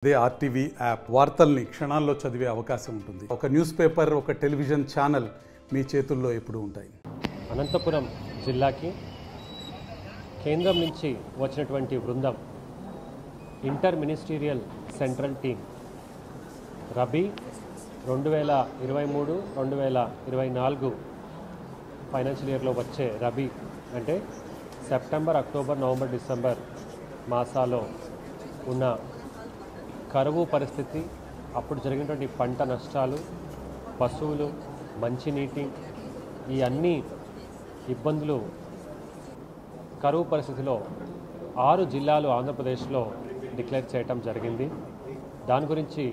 అదే RTV app వార్తల్ని క్షణాల్లో చదివే అవకాశం ఉంటుంది. ఒక న్యూస్ పేపర్, ఒక టెలివిజన్ ఛానల్ మీ చేతుల్లో ఎప్పుడూ ఉంటాయి. అనంతపురం జిల్లాకి కేంద్రం నుంచి వచ్చినటువంటి బృందం inter ministerial central team rabi 2023-2024 financial ఇయర్లో వచ్చే రబీ అంటే సెప్టెంబర్, అక్టోబర్, నవంబర్, డిసెంబర్ మాసాల్లో ఉన్న కరువు పరిస్థితి, అప్పుడు జరిగినటువంటి పంట నష్టాలు, పశువులు, మంచినీటి, ఈ అన్ని ఇబ్బందులు కరువు పరిస్థితిలో 6 జిల్లాలు ఆంధ్రప్రదేశ్లో డిక్లేర్ చేయటం జరిగింది. దాని గురించి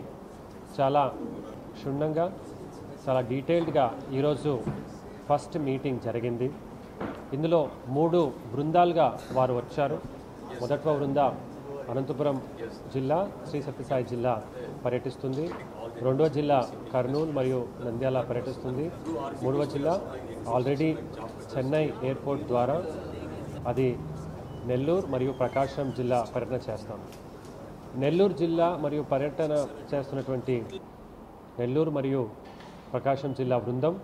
చాలా క్షుణ్ణంగా, చాలా డీటెయిల్డ్గా ఈరోజు ఫస్ట్ మీటింగ్ జరిగింది. ఇందులో 3 బృందాలుగా వారు వచ్చారు. మొదటి బృందం అనంతపురం జిల్లా, శ్రీ సత్యసాయి జిల్లా పర్యటిస్తుంది. రెండవ జిల్లా కర్నూలు మరియు నంద్యాల పర్యటిస్తుంది. మూడవ జిల్లా ఆల్రెడీ చెన్నై ఎయిర్పోర్ట్ ద్వారా అది నెల్లూరు మరియు ప్రకాశం జిల్లా పర్యటన చేస్తాం. నెల్లూరు జిల్లా మరియు పర్యటన చేస్తున్నటువంటి నెల్లూరు మరియు ప్రకాశం జిల్లా బృందం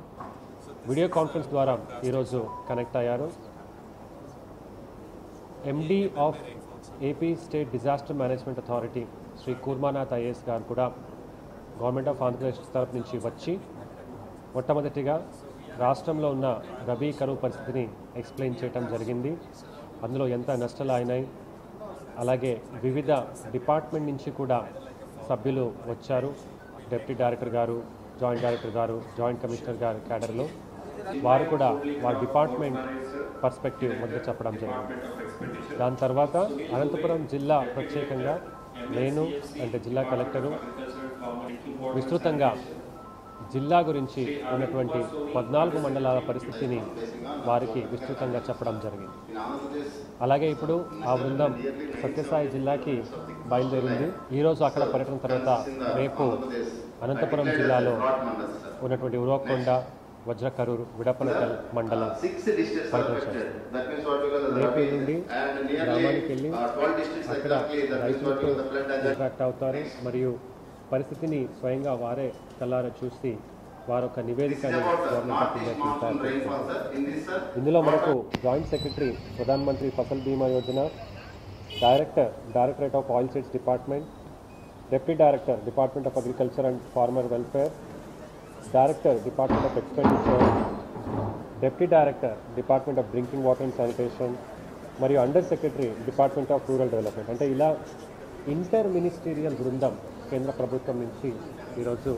వీడియో కాన్ఫరెన్స్ ద్వారా ఈరోజు కనెక్ట్ అయ్యారు. MD of AP state disaster management authority Shri Kurmanath IAS గారు కూడా గవర్నమెంట్ ఆఫ్ ఆంధ్రప్రదేశ్ తరపు నుంచి వచ్చి మొట్టమొదటిగా రాష్ట్రంలో ఉన్న రబీ కరువు పరిస్థితిని ఎక్స్ప్లెయిన్ చేయడం జరిగింది. అందులో ఎంత నష్టాలు అయినాయి, అలాగే వివిధ డిపార్ట్మెంట్ నుంచి కూడా సభ్యులు వచ్చారు. డిప్యూటీ డైరెక్టర్ గారు, జాయింట్ డైరెక్టర్ గారు, జాయింట్ కమిషనర్ గారు క్యాడర్లో వారు కూడా వారి డిపార్ట్మెంట్ పర్స్పెక్టివ్ మొదలు చెప్పడం జరిగింది. దాని తర్వాత అనంతపురం జిల్లా ప్రత్యేకంగా నేను అంటే జిల్లా కలెక్టరు విస్తృతంగా జిల్లా గురించి ఉన్నటువంటి 14 మండలాల పరిస్థితిని వారికి విస్తృతంగా చెప్పడం జరిగింది. అలాగే ఇప్పుడు ఆ బృందం సత్యసాయి జిల్లాకి బయలుదేరింది. ఈరోజు అక్కడ పర్యటన తర్వాత రేపు అనంతపురం జిల్లాలో ఉన్నటువంటి ఉరవకొండ, వజ్రకరూరు, విడపనకల్ మండలం పర్యటన చేస్తారు. రేపు నుండి గ్రామానికి వెళ్ళి అక్కడ రైతులతో ఇంటరాక్ట్ అవుతారు మరియు పరిస్థితిని స్వయంగా వారే కళ్ళారా చూసి వారొక నివేదికని గవర్నమెంట్ ఆఫ్ ఇండియాకి తయారు చేస్తారు. ఇందులో మనకు joint secretary Pradhan Mantri Fasal Bima Yojana, directorate of oil seeds department, deputy director department of agriculture and farmer welfare, director department of expenditure, deputy director department of drinking water and sanitation మరియు under secretary department of rural development, అంటే ఇలా inter ministerial బృందం కేంద్ర ప్రభుత్వం నుంచి ఈరోజు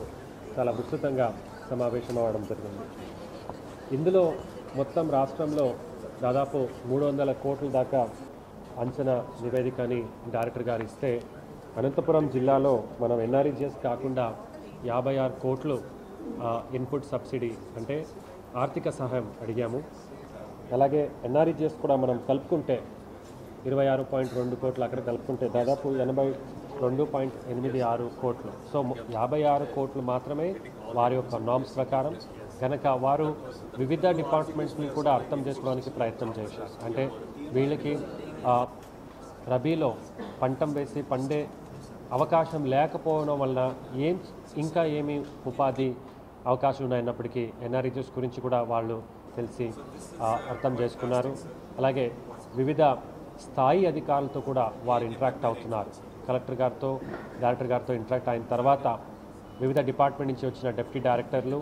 చాలా విస్తృతంగా సమావేశం అవ్వడం జరిగింది. ఇందులో మొత్తం రాష్ట్రంలో దాదాపు 300 కోట్ల దాకా అంచనా నివేదికని డైరెక్టర్ గారు ఇస్తే, అనంతపురం జిల్లాలో మనం ఎన్ఆర్ఈజిఎస్ కాకుండా 56 కోట్లు ఇన్పుట్ సబ్సిడీ అంటే ఆర్థిక సహాయం అడిగాము. అలాగే ఎన్ఆర్ఈజిఎస్ కూడా మనం కలుపుకుంటే 26.2 కోట్లు, అక్కడ కలుపుకుంటే దాదాపు 82.86 కోట్లు. సో 56 కోట్లు మాత్రమే వారి యొక్క నామ్స్ ప్రకారం. కనుక వారు వివిధ డిపార్ట్మెంట్స్ని కూడా అర్థం చేసుకోవడానికి ప్రయత్నం చేశారు. అంటే వీళ్ళకి రబీలో పంటం వేసి పండే అవకాశం లేకపోవడం వల్ల ఇంకా ఏమి ఉపాధి అవకాశాలు ఉన్నాయన్నప్పటికీ ఎన్ఆర్ఈజిఎస్ గురించి కూడా వాళ్ళు తెలిసి అర్థం చేసుకున్నారు. అలాగే వివిధ స్థాయి అధికారులతో కూడా వారు ఇంటరాక్ట్ అవుతున్నారు. కలెక్టర్ గారితో, డైరెక్టర్ గారితో ఇంటరాక్ట్ అయిన తర్వాత వివిధ డిపార్ట్మెంట్ నుంచి వచ్చిన డిప్యూటీ డైరెక్టర్లు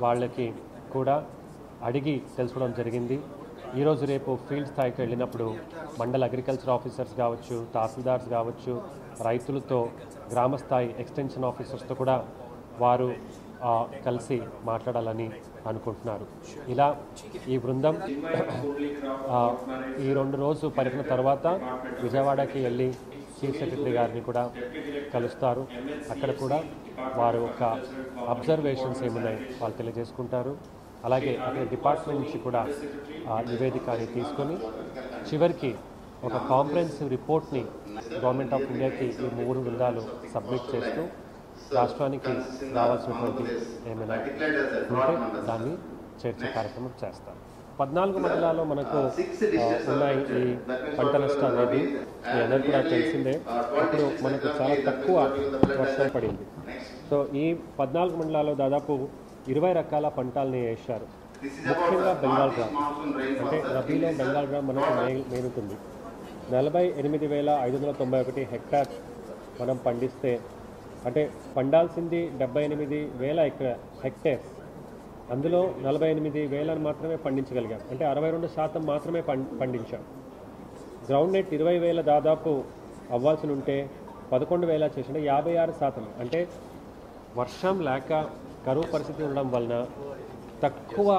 వాళ్ళకి కూడా అడిగి తెలుసుకోవడం జరిగింది. ఈరోజు రేపు ఫీల్డ్ స్థాయికి వెళ్ళినప్పుడు మండల అగ్రికల్చర్ ఆఫీసర్స్ కావచ్చు, తహసీల్దార్స్ కావచ్చు, రైతులతో, గ్రామ స్థాయి ఎక్స్టెన్షన్ ఆఫీసర్స్తో కూడా వారు కలిసి మాట్లాడాలని అనుకుంటున్నారు. ఇలా ఈ బృందం ఈ 2 రోజు పర్యటన తర్వాత విజయవాడకి వెళ్ళి చీఫ్ సెక్రటరీ గారిని కూడా కలుస్తారు. అక్కడ కూడా వారు ఒక అబ్జర్వేషన్స్ ఏమున్నాయి వాళ్ళు తెలియజేసుకుంటారు. అలాగే అక్కడ డిపార్ట్మెంట్ నుంచి కూడా నివేదికని తీసుకొని చివరికి ఒక కాంప్రహెన్సివ్ రిపోర్ట్ని గవర్నమెంట్ ఆఫ్ ఇండియాకి ఈ 3 బృందాలు సబ్మిట్ చేస్తూ రాష్ట్రానికి రావాల్సినటువంటి ఏమైనా ఉంటే దాన్ని చేర్చే కార్యక్రమం చేస్తారు. 14 మండలాల్లో మనకు ఉన్నాయి ఈ పంట నష్టం అనేది. మీ అందరికీ కూడా తెలిసిందే. ఇప్పుడు మనకు చాలా తక్కువ వర్షం పడింది. సో ఈ 14 మండలాల్లో దాదాపు 20 రకాల పంటల్ని వేశారు. ముఖ్యంగా బెంగాల్ గ్రామ్, అంటే రబీలో బెంగాల్ గ్రామ్ మనకు మేలుతుంది. 48,591 హెక్టార్స్ మనం పండిస్తే, అంటే పండాల్సింది 78,000 హెక్టేర్స్, అందులో 48,000 మాత్రమే పండించగలిగాం. అంటే 62% మాత్రమే పండించాం. గ్రౌండ్ నెట్ 20,000 దాదాపు అవ్వాల్సి ఉంటే 11,000 చేసిన 56%. అంటే వర్షం లేక కరువు పరిస్థితి ఉండడం వలన తక్కువ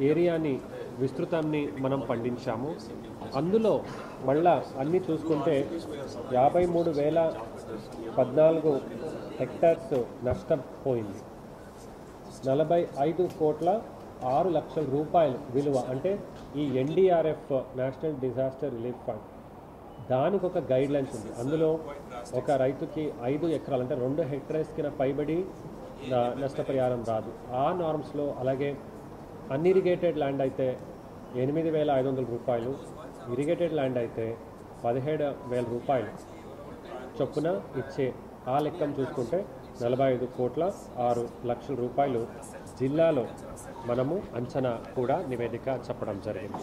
ఏరియాని విస్తృతాన్ని మనం పండించాము. అందులో మళ్ళా అన్నీ చూసుకుంటే 53,014 హెక్టార్స్ నష్టం పోయింది. 45,06,00,000 రూపాయలు విలువ, అంటే ఈ NDRF national disaster relief fund దానికి ఒక గైడ్ లైన్స్ ఉంది. అందులో ఒక రైతుకి 5 ఎకరాలు అంటే 2 హెక్టర్స్కి పైబడి నష్టపరిహారం రాదు. ఆ నార్మ్స్లో అలాగే అన్ఇరిగేటెడ్ ల్యాండ్ అయితే 8,500 రూపాయలు, ఇరిగేటెడ్ ల్యాండ్ అయితే 17,000 రూపాయలు చొప్పున ఇచ్చే ఆ లెక్కను చూసుకుంటే 45,06,00,000 రూపాయలు జిల్లాలో మనము అంచనా కూడా నివేదిక చెప్పడం జరిగింది.